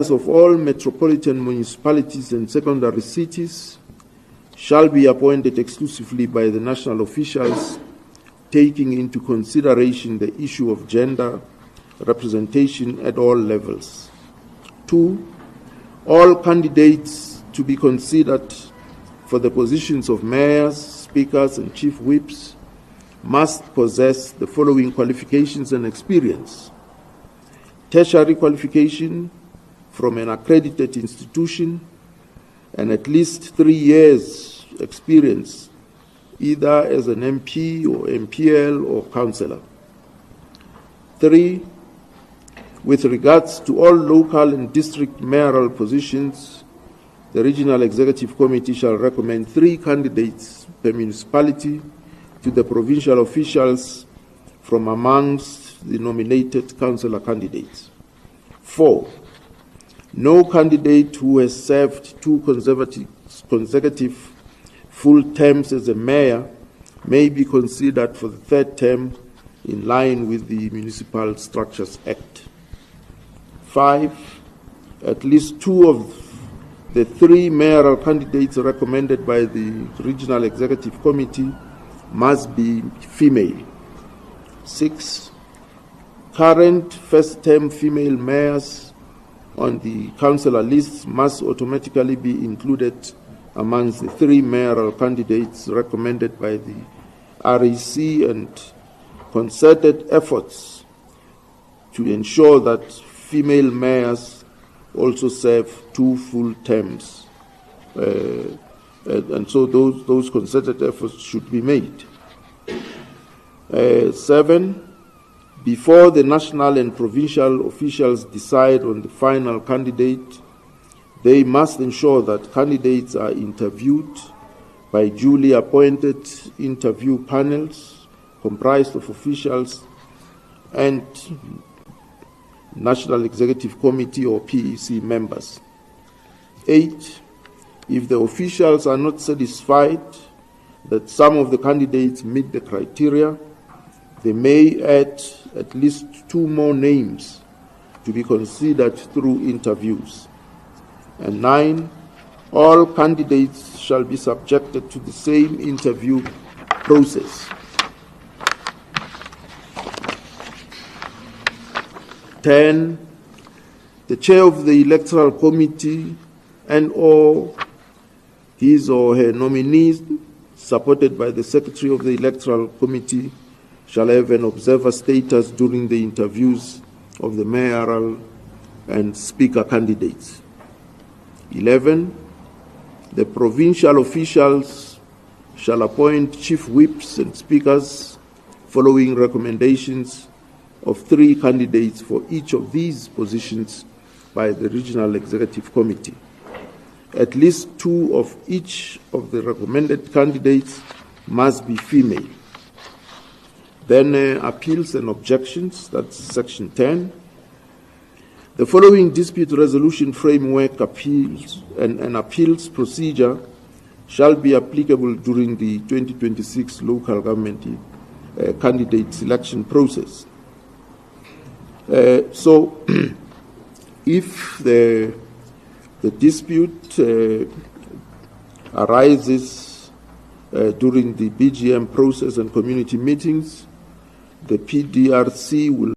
of all metropolitan municipalities and secondary cities shall be appointed exclusively by the national officials, taking into consideration the issue of gender representation at all levels. 2. All candidates to be considered for the positions of mayors, speakers, and chief whips must possess the following qualifications and experience: tertiary qualification from an accredited institution and at least 3 years experience either as an MP or MPL or councillor. 3. With regards to all local and district mayoral positions, the Regional Executive Committee shall recommend 3 candidates per municipality to the provincial officials from amongst the nominated councillor candidates. 4. No candidate who has served 2 consecutive full terms as a mayor may be considered for the 3rd term in line with the Municipal Structures Act. 5. At least 2 of the 3 mayoral candidates recommended by the Regional Executive Committee must be female. 6. Current first-term female mayors on the councillor lists must automatically be included amongst the 3 mayoral candidates recommended by the REC, and concerted efforts to ensure that female mayors also serve 2 full terms. And so those concerted efforts should be made. 7. Before the national and provincial officials decide on the final candidate, they must ensure that candidates are interviewed by duly appointed interview panels comprised of officials and National Executive Committee or PEC members. 8. If the officials are not satisfied that some of the candidates meet the criteria, they may add at least 2 more names to be considered through interviews. And 9, all candidates shall be subjected to the same interview process. 10, the chair of the Electoral Committee and/or his or her nominees, supported by the Secretary of the Electoral Committee, shall have an observer status during the interviews of the mayoral and speaker candidates. 11, the provincial officials shall appoint chief whips and speakers following recommendations of 3 candidates for each of these positions by the Regional Executive Committee. At least 2 of each of the recommended candidates must be female. Then appeals and objections, that's section 10. The following dispute resolution framework appeals and appeals procedure shall be applicable during the 2026 local government candidate selection process. So if the dispute arises during the BGM process and community meetings, the PDRC will